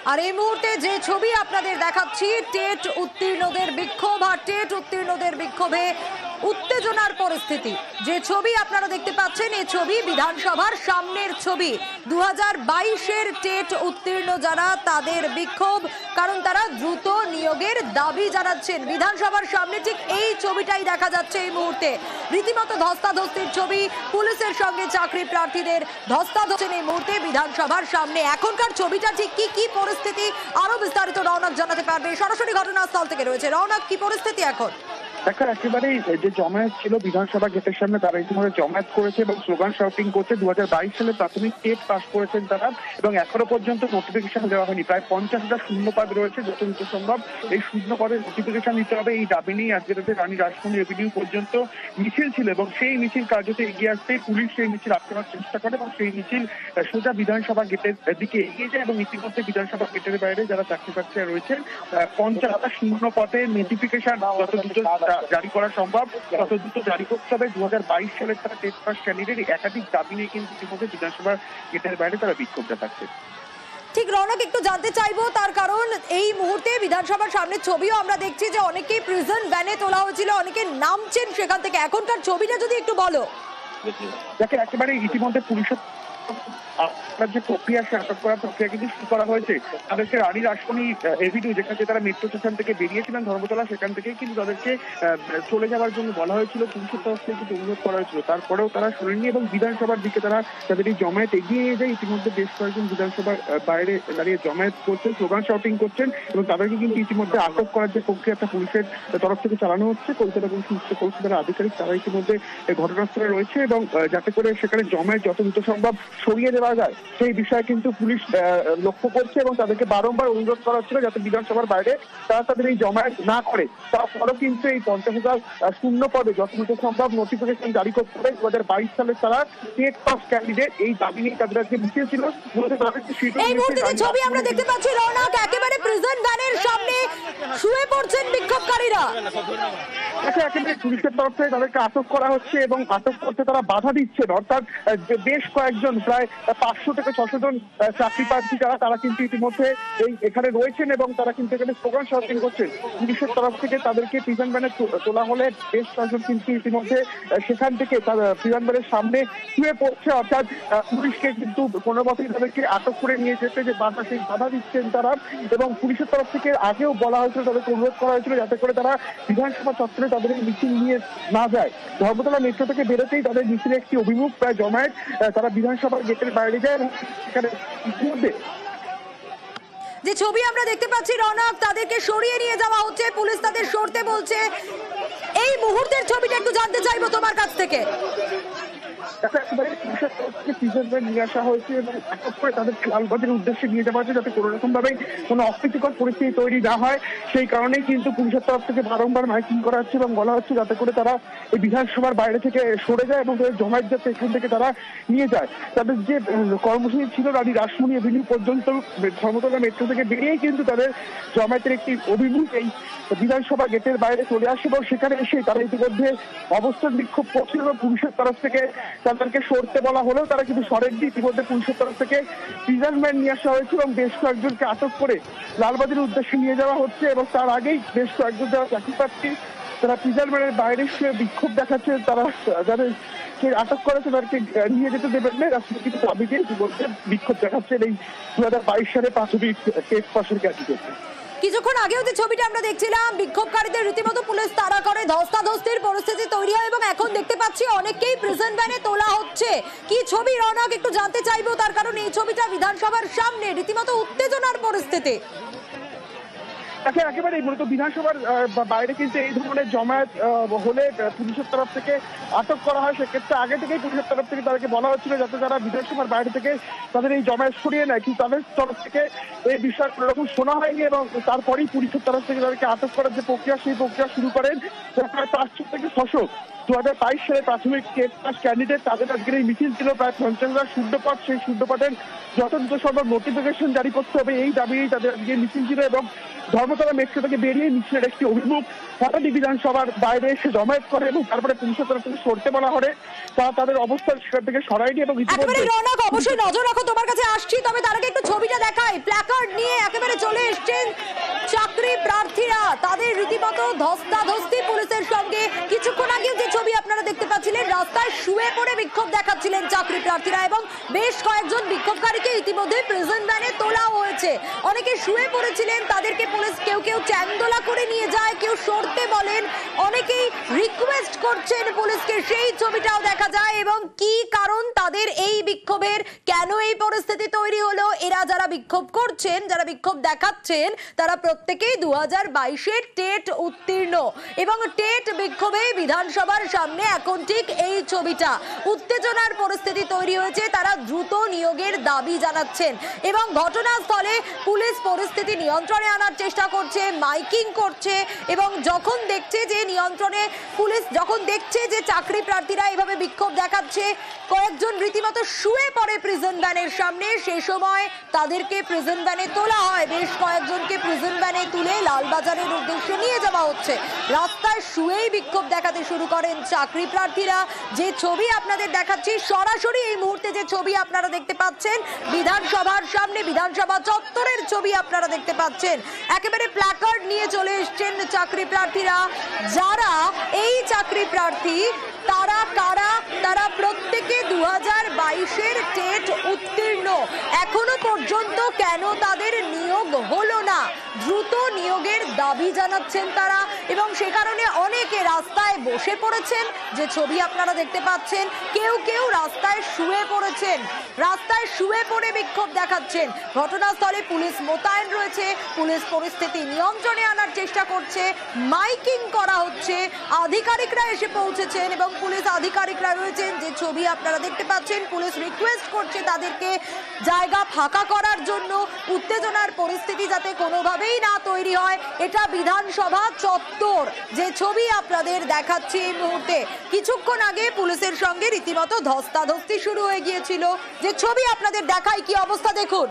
আর এই মুহূর্তে যে ছবি আপনাদের দেখাচ্ছি, টেট উত্তীর্ণদের বিক্ষোভ, আর টেট উত্তীর্ণদের বিক্ষোভে উত্তেজনার পরিস্থিতি। যে ছবি আপনারা দেখতে পাচ্ছেন, এই ছবি বিধানসভার সামনের ছবি। 2022-এর টেট উত্তীর্ণ যারা, তাদের বিক্ষোভ, কারণ তারা দ্রুত নিয়োগের দাবি জানাচ্ছেন। বিধানসভার সামনে ঠিক এই ছবিটাই দেখা যাচ্ছে এই মুহূর্তে। রীতিমতো ধস্তাধস্তির ছবি, পুলিশের সঙ্গে চাকরি প্রার্থীদের ধস্তাধস্তি এই মুহূর্তে বিধানসভার সামনে। এখনকার ছবিটা ঠিক কি পরিস্থিতি, আরো বিস্তারিত রওনক জানাতে পারবে, সরাসরি ঘটনাস্থল থেকে রয়েছে। রওনক, কি পরিস্থিতি এখন? দেখো, একেবারেই যে জমায়েত ছিল বিধানসভা গেটের সামনে, তারা ইতিমধ্যে জমায়েত করেছে এবং স্লোগান শাউটিং করছে। 2022 সালে প্রাথমিক টেট পাস করেছেন তারা, এবং এখনো পর্যন্ত নোটিফিকেশন দেওয়া হয়নি। প্রায় 50,000 শূন্যপদ রয়েছে, যতদূর সম্ভব এই শূন্য পদের নোটিফিকেশন দিতে হবে। এই দাবি নিয়ে আজকে রাতে রানী রাসমণি এভিনিউ পর্যন্ত মিছিল ছিল, এবং সেই মিছিল কার্যত এগিয়ে আসতে পুলিশ সেই মিছিল আটকানোর চেষ্টা করে, এবং সেই মিছিল সোজা বিধানসভা গেটের দিকে এগিয়ে যায়। এবং ইতিমধ্যে বিধানসভা গেটের বাইরে যারা চাকরি প্রার্থীরা রয়েছেন, 50,000 শূন্য পদের নোটিফিকেশন যত দ্রুত জারি করা সম্ভব তত দ্রুত জারি করতে হবে। 2022 সালের তারা টেট পাস ক্যান্ডিডেট একাধিক দাবি নিয়ে কিন্তু ইতিমধ্যে বিধানসভা গেটের বাইরে তারা বিক্ষোভ দেখাচ্ছে। ঠিক রৌনক, একটু জানতে চাইবো, তার কারণ এই মুহূর্তে বিধানসভার সামনে ছবিও আমরা দেখছি যে অনেকেই প্রিজন ভ্যানে তোলা হয়েছিল, অনেকে নামছেন সেখান থেকে। এখনকার ছবিটা যদি একটু বলো। দেখে, একেবারে ইতিমধ্যে পুলিশের যে প্রক্রিয়া, সে আটক করার প্রক্রিয়া কিন্তু শুরু করা হয়েছে। তাদেরকে রানী রাসমণি এভিনিউ, যেখান থেকে তারা মেট্রো স্টেশন থেকে বেরিয়েছিলেন ধর্মতলা, সেখান থেকে কিন্তু তাদেরকে চলে যাওয়ার জন্য বলা হয়েছিল, পুলিশের তরফ থেকে কিন্তু অনুরোধ করা হয়েছিল। তারপরেও তারা শোনেনি এবং বিধানসভার দিকে তারা তাদের এই জমায়েত এগিয়ে নিয়ে যায়। ইতিমধ্যে বেশ কয়েকজন বিধানসভার বাইরে দাঁড়িয়ে জমায়েত করছেন, স্লোগান শাউটিং করছেন, এবং তাদেরকে কিন্তু ইতিমধ্যে আটক করার যে প্রক্রিয়াটা পুলিশের তরফ থেকে চালানো হচ্ছে। কলকাতা পুলিশ কলকাতা যারা আধিকারিক, তারা ইতিমধ্যে ঘটনাস্থলে রয়েছে, এবং যাতে করে সেখানে জমায়েত যত দ্রুত সম্ভব সরিয়ে দেওয়া যায় সেই বিষয়ে কিন্তু পুলিশ লক্ষ্য করছে, এবং তাদেরকে বারংবার অনুরোধ করা হচ্ছিল যাতে বিধানসভার বাইরে তারা তাদের এই জমায়েত না করে। তারপরেও কিন্তু এই 50,000 শূন্য পদে যত দ্রুত সম্ভব নোটিফিকেশন জারি করতে হবে। 2022 সালে তারা টেট পাস ক্যান্ডিডেট, এই দাবি নিয়ে তাদের আজকে মিছিল ছিল। এই মুহূর্তে যে ছবি আমরা দেখতে পাচ্ছি রৌনক, একেবারে প্রিজন ভ্যানের সামনে শুয়ে পড়ছেন বিক্ষোভকারীরা। একেবারে পুলিশের তরফ থেকে তাদেরকে আটক করা হচ্ছে, এবং আটক করতে তারা বাধা দিচ্ছেন। অর্থাৎ বেশ কয়েকজন, প্রায় 500 থেকে 600 জন চাকরি প্রার্থী যারা, তারা কিন্তু ইতিমধ্যে এখানে রয়েছেন, এবং তারা কিন্তু এখানে স্লোগান শাউটিং করছেন। পুলিশের তরফ থেকে তাদেরকে প্রিজন ভ্যানে তোলা হলে বেশ কয়েকজন কিন্তু ইতিমধ্যে সেখান থেকে প্রিজন ভ্যানের সামনে শুয়ে পড়ছে। অর্থাৎ পুলিশকে কিন্তু কোনো মতেই তাদেরকে আটক করে নিয়ে যেতে যে বাধা দিচ্ছেন তারা, এবং পুলিশের তরফ থেকে আগেও বলা হয়েছিল, তাদেরকে অনুরোধ করা হয়েছিল যাতে করে তারা বিধানসভা চত্বরে তাদের মিছিল নিয়ে না যায়। ধর্মতলা মেট্রো থেকে বেরোতেই তাদের মিছিলে একটি অভিমুখ প্রায় জমায়েত, তারা বিধানসভার গেটের বাইরে যায়। সেখানে ইতিমধ্যে যে ছবি আমরা দেখতে পাচ্ছি রৌনক, তাদেরকে সরিয়ে নিয়ে যাওয়া হচ্ছে, পুলিশ তাদের সরতে বলছে। এই মুহূর্তের ছবিটা একটু জানতে চাইবো তোমার কাছ থেকে। নিয়ে আসা হয়েছে এবং আটক করে তাদেরকে লালবাজারের উদ্দেশ্যে নিয়ে যাওয়া হচ্ছে, যাতে কোনো রকম ভাবে কোনো অপ্রীতিকর পরিস্থিতি তৈরি না হয়। সেই কারণেই কিন্তু পুলিশের তরফ থেকে বারংবার মাইকিং করা হচ্ছে এবং বলা হচ্ছে যাতে করে তারা এই বিধানসভার বাইরে থেকে সরে যায়, এবং তাদের জমায়েত যাতে এখান থেকে তারা নিয়ে যায়। তাদের যে কর্মসূচি ছিল রানী রাসমণি এভিনিউ পর্যন্ত, ধর্মতলা মেট্রো থেকে বেরিয়েই কিন্তু তাদের জমায়েতের একটি অভিমুখ এই বিধানসভা গেটের বাইরে চলে আসে, এবং সেখানে এসে তারা ইতিমধ্যে অবস্থান বিক্ষোভ করছিল, এবং পুলিশের তরফ থেকে তাদেরকে সরতে বলা হলেও তারা কিন্তু সরেননি। ইতিমধ্যে পুলিশের তরফ থেকে প্রিজন ভ্যান নিয়ে আসা হয়েছে, এবং বেশ কয়েকজনকে আটক করে লালবাজারের উদ্দেশ্যে নিয়ে যাওয়া হচ্ছে। এবং তার আগেই বেশ কয়েকজন যারা চাকরি প্রার্থী, তারা প্রিজন ভ্যানের বাইরে শুয়ে বিক্ষোভ দেখাচ্ছে। তারা যাদেরকে আটক করেছে তাদেরকে নিয়ে যেতে দেবেন না, রাষ্ট্রপতির দাবিতে ইতিমধ্যে বিক্ষোভ দেখাচ্ছেন এই 2022 সালে প্রাথমিক টেট পাসের ক্যান্ডিডেট। কিছুক্ষণ আগেও যে ছবিটা আমরা দেখছিলাম, বিক্ষোভকারীদের রীতিমতো পুলিশ তাড়া করে, ধস্তাধস্তির পরিস্থিতি তৈরি হয়, এবং এখন দেখতে পাচ্ছি অনেককেই প্রিজন ভ্যানে তোলা হচ্ছে। কি ছবি রৌনক, একটু জানতে চাইবো, তার কারণ এই ছবিটা বিধানসভার সামনে, রীতিমতো উত্তেজনার পরিস্থিতি। একেবারে মূলত বিধানসভার বাইরে কিন্তু এই ধরনের জমায়েত হলে পুলিশের তরফ থেকে আটক করা হয়। সেক্ষেত্রে আগে থেকেই পুলিশের তরফ থেকে তাদেরকে বলা হচ্ছিল যাতে তারা বিধানসভার বাইরে থেকে তাদের এই জমায়েত সরিয়ে নেয়, কিন্তু তাদের তরফ থেকে এই বিষয়ে কোনো রকম শোনা হয়নি, এবং তারপরেই পুলিশের তরফ থেকে তাদেরকে আটক করার যে প্রক্রিয়া, সেই প্রক্রিয়া শুরু করেন। প্রায় 500 থেকে 600 2022 সালে প্রাথমিক টেট পাস ক্যান্ডিডেট তাদের আজকের এই মিছিল ছিল প্রায় 50,000 শূন্যপদ। সেই শূন্যপদের যথাযথ সম্ভব নোটিফিকেশন জারি করতে হবে এই দাবিই তাদের আজকে মিছিল ছিল। এবং ধর্মতলা মেট্রো থেকে বেরিয়ে মিছিলের একটি অভিমুখ হঠাৎই বিধানসভার বাইরে এসে জমায়েত করে এবং তারপরে পুলিশের তরফ থেকে সরতে বলা হয়। তারা তাদের অবস্থান সেখান থেকে সরায়নি এবং একেবারে রৌনক, অবশ্যই নজর রাখো, তোমার কাছে আসছি, তবে তার আগে একটু ছবিটা দেখাই। প্ল্যাকার্ড নিয়ে একেবারে চলে এসেছেন চাকরি প্রার্থীরা, তাদের রীতিমতো ধস্তাধস্তি পুলিশের সঙ্গে। কিছুক্ষণ আগে যে ছবি আপনারা দেখতে পাচ্ছিলেন, রাস্তায় শুয়ে পড়ে বিক্ষোভ দেখাচ্ছিলেন চাকরি প্রার্থীরা এবং বেশ কয়েকজন বিক্ষোভকারীকে ইতিমধ্যে প্রিজন ভ্যানে তোলাও হয়েছে। অনেকে শুয়ে পড়েছিলেন, তাদেরকে পুলিশ কেউ কেউ চ্যাংদোলা করে নিয়ে যায়, কেউ সরতে বলেন, অনেকেই রিকোয়েস্ট করছেন পুলিশকে, সেই ছবিটাও দেখা যায়। এবং কি কারণ তাদের এই বিক্ষোভের, কেন এই পরিস্থিতি তৈরি হলো, এরা যারা বিক্ষোভ করছেন, যারা বিক্ষোভ দেখাচ্ছেন, তারা প্রত্যেকেই 2022-এর টেট উত্তীর্ণ এবং টেট বিক্ষোভে বিধানসভার সামনে এখন ঠিক এই ছবিটা। উত্তেজনার পরিস্থিতি তৈরি হয়েছে, তারা দ্রুত নিয়োগের দাবি জানাচ্ছেন এবং ঘটনাস্থলে পুলিশ পরিস্থিতি নিয়ন্ত্রণে আনার চেষ্টা করছে, মাইকিং করছে এবং যখন দেখছে যে নিয়ন্ত্রণে, পুলিশ যখন দেখছে যে চাকরি প্রার্থীরা এভাবে বিক্ষোভ দেখাচ্ছে, কয়েকজন রীতিমতো শুয়ে পড়ে প্রিজন ভ্যানের সামনে, সে সময় তাদেরকে প্রিজন ভ্যানে তোলা হয়। বেশ কয়েকজনকে প্রিজন ভ্যানে তুলে লালবাজারের উদ্দেশ্যে নিয়ে যাওয়া হচ্ছে। রাস্তায় শুয়েই বিক্ষোভ দেখাতে শুরু করেন চাকরি প্রার্থীরা। যে ছবি আপনাদের দেখাচ্ছি সরাসরি এই মুহূর্তে, যে ছবি আপনারা দেখতে পাচ্ছেন বিধানসভার সামনে, বিধানসভা চত্বরের ছবি আপনারা দেখতে পাচ্ছেন। একেবারে প্ল্যাকার্ড নিয়ে চলে এসেছেন চাকরি প্রার্থীরা। যারা এই চাকরি প্রার্থী তারা কারা? তারা প্রত্যেকে 2022-এর টেট উত্তীর্ণ। এখনো পর্যন্ত কেন তাদের নিয়োগ হলো না, দ্রুত নিয়োগের দাবি জানাচ্ছেন তারা এবং সে কারণে অনেকে রাস্তায় বসে পড়েছেন, যে ছবি আপনারা দেখতে পাচ্ছেন। কেউ কেউ রাস্তায় শুয়ে পড়েছেন, রাস্তায় শুয়ে পড়ে বিক্ষোভ দেখাচ্ছেন। ঘটনাস্থলে পুলিশ মোতায়েন রয়েছে, পুলিশ পরিস্থিতি নিয়ন্ত্রণে আনার চেষ্টা করছে, মাইকিং করা হচ্ছে, আধিকারিকরা এসে পৌঁছেছেন এবং পুলিশ আধিকারিকরা রয়েছেন। যে ছবি আপনারা দেখতে পাচ্ছেন, পুলিশ রিকোয়েস্ট করছে তাদেরকে জায়গা ফাঁকা করার জন্য, উত্তেজনার পরিস্থিতি যাতে কোনোভাবেই না তৈরি হয়। এটা বিধানসভা চত্বর, যে ছবি আপনাদের দেখাচ্ছি এই মুহূর্তে। কিছুক্ষণ আগে পুলিশের সঙ্গে রীতিমতো ধস্তাধস্তি শুরু হয়ে গিয়েছিল। যে ছবি আপনাদের দেখাই, কি অবস্থা দেখুন।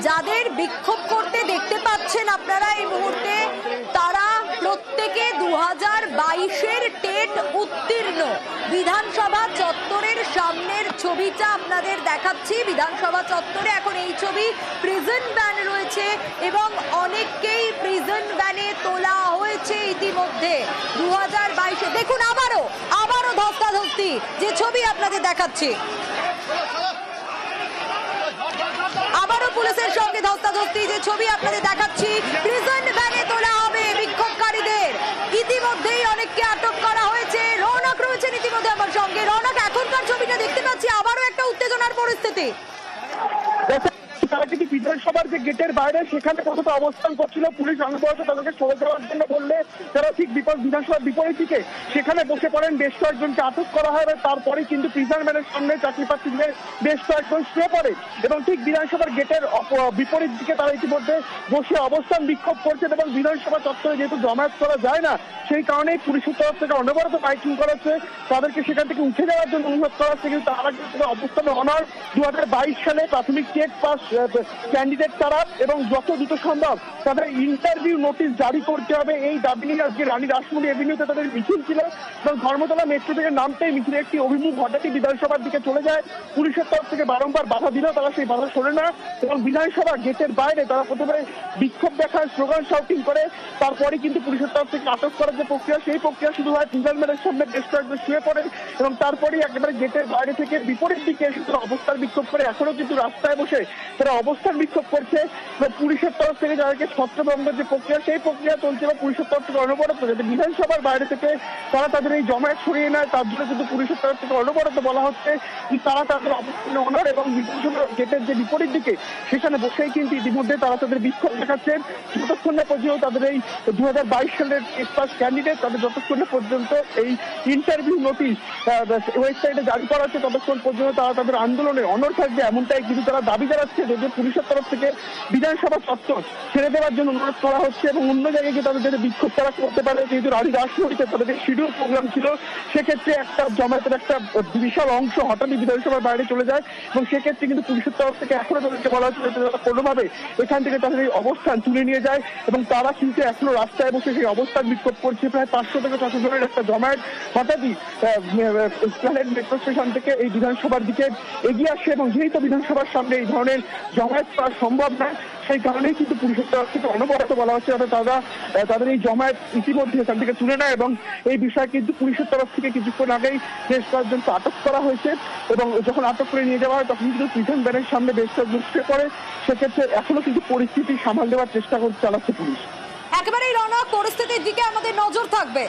যাদের বিক্ষোভ করতে দেখতে পাচ্ছেন আপনারা এই মুহূর্তে, তারা প্রত্যেকে 2022-এর টেট উত্তীর্ণ। বিধানসভা চত্বরের সামনের ছবিটা আপনাদের দেখাচ্ছি। বিধানসভা চত্বরে এখন এই ছবি, প্রিজন ভ্যান রয়েছে এবং অনেককেই প্রিজন ভ্যানে তোলা হয়েছে ইতিমধ্যে। 2022-এ দেখুন আবারও ধস্তাধস্তি, যে ছবি আপনাদের দেখাচ্ছি। আবারও পুলিশের সঙ্গে ধস্তাধস্তি, যে ছবি আপনাদের দেখাচ্ছি। প্রিজন ভ্যানে তোলা হবে বিক্ষোভকারীদের। ইতিমধ্যেই অনেককে আটক করা হয়েছে। রৌনক রয়েছেন ইতিমধ্যে আমার সঙ্গে। রৌনক, এখনকার ছবিটা দেখতে পাচ্ছি, আবারও একটা উত্তেজনার পরিস্থিতি। তারা কিন্তু বিধানসভার যে গেটের বাইরে সেখানে কতটা অবস্থান করছিল, পুলিশ অনবরত তাদেরকে সরে যাওয়ার জন্য বললে তারা ঠিক বিধানসভার বিপরীত দিকে সেখানে বসে পড়েন। বেশ কয়েকজনকে আটক করা হয়। তারপরে কিন্তু প্রিজন ভ্যানের সামনে চাকরি প্রার্থীদের বেশ কয়েকজন শুয়ে পড়ে এবং ঠিক বিধানসভার গেটের বিপরীত দিকে তারা ইতিমধ্যে বসে অবস্থান বিক্ষোভ করছেন এবং বিধানসভা চত্বরে যেহেতু জমায়েত করা যায় না, সেই কারণেই পুলিশের তরফ থেকে অনবরত মাইকিং করা হচ্ছে, তাদেরকে সেখান থেকে উঠে যাওয়ার জন্য অনুরোধ করা হচ্ছে। কিন্তু তারা কিন্তু অবস্থানে অনার 2022 সালে প্রাথমিক টেট পাস ক্যান্ডিডেট তারা এবং যত দ্রুত সম্ভব তাদের ইন্টারভিউ নোটিশ জারি করতে হবে, এই দাবি নিয়ে আজকে রানী রাসমণি এভিনিউতে তাদের মিছিল ছিল এবং ধর্মতলা মেট্রো থেকে নামতেই মিছিলের একটি অভিমুখ হঠাৎই বিধানসভার দিকে চলে যায়। পুলিশের তরফ থেকে বারংবার বাধা দিলেও তারা সেই বাধা শোনে না এবং বিধানসভা গেটের বাইরে তারা প্রথমে বিক্ষোভ দেখায়, স্লোগান শাউটিং করে। তারপরে কিন্তু পুলিশের তরফ থেকে আটক করার যে প্রক্রিয়া, সেই প্রক্রিয়া শুরু হয়। প্রিজন ভ্যানের সামনে বেশ কয়েকজন শুয়ে পড়ে এবং তারপরেই একেবারে গেটের বাইরে থেকে বিপরীত দিকে এসে তারা অবস্থার বিক্ষোভ করে। এখনো কিন্তু রাস্তায় বসে তারা অবস্থান বিক্ষোভ করছে বা পুলিশের তরফ থেকে যাদেরকে ছত্রভঙ্গের যে প্রক্রিয়া সেই প্রক্রিয়া চলছে বা পুলিশের তরফ থেকে অনবরত যাতে বিধানসভার বাইরে থেকে তারা তাদের এই জমায়েত সরিয়ে নেয় তার জন্য কিন্তু পুলিশের তরফ থেকে অনবরত বলা হচ্ছে যে তারা তাদের অবস্থানে অনড় এবং বিধানসভার গেটের যে বিপরীত দিকে সেখানে বসেই কিন্তু ইতিমধ্যে তারা তাদের বিক্ষোভ দেখাচ্ছেন যতক্ষণ না পর্যন্ত তাদের এই 2022 সালের পাস ক্যান্ডিডেট তাদের যতক্ষণ না পর্যন্ত এই ইন্টারভিউ নোটিশ ওয়েবসাইটে জারি করা হচ্ছে ততক্ষণ পর্যন্ত তারা তাদের আন্দোলনে অনড় থাকবে এমনটাই কিন্তু তারা দাবি জানাচ্ছে যদিও পুলিশের তরফ থেকে বিধানসভা চত্বর ছেড়ে দেওয়ার জন্য অনুরোধ করা হচ্ছে এবং অন্য জায়গায় গিয়ে তাদের যাতে বিক্ষোভ তারা করতে পারে যেহেতু রাজমহলে তাদের যে শিডিউল প্রোগ্রাম ছিল সেক্ষেত্রে একটা জমায়েতের একটা বিশাল অংশ হঠাৎই বিধানসভার বাইরে চলে যায় এবং সেক্ষেত্রে কিন্তু পুলিশের তরফ থেকে এখনো তাদেরকে বলা হচ্ছে যাতে তারা কোনোভাবে এখান থেকে তাদের এই অবস্থান তুলে নিয়ে যায় এবং তারা কিন্তু এখনো রাস্তায় বসে সেই অবস্থান বিক্ষোভ করছে প্রায় 500 থেকে 600 জনের একটা জমায়েত হঠাৎই এসপ্ল্যানেড মেট্রো স্টেশন থেকে এই বিধানসভার দিকে এগিয়ে আসে এবং যেহেতু বিধানসভার সামনে এই ধরনের জমায়েত করা সম্ভব নয় সেই কারণেই কিন্তু পুলিশের তরফ থেকে অনবরত বলা হচ্ছে যাতে তারা তাদের এই জমায়েত ইতিমধ্যে এখান থেকে তুলে নেয় এবং এই বিষয়ে কিন্তু পুলিশের তরফ থেকে কিছুক্ষণ আগেই বেশ কয়েকজনকে আটক করা হয়েছে এবং যখন আটক করে নিয়ে যাওয়া হয় তখন কিন্তু প্রিজন ভ্যানের সামনে বেশ কয়েকজন ঢুকে পড়ে সেক্ষেত্রে এখনো কিন্তু পরিস্থিতি সামাল দেওয়ার চেষ্টা চালাচ্ছে পুলিশ। একেবারেই রওনা পরিস্থিতির দিকে আমাদের নজর থাকবে।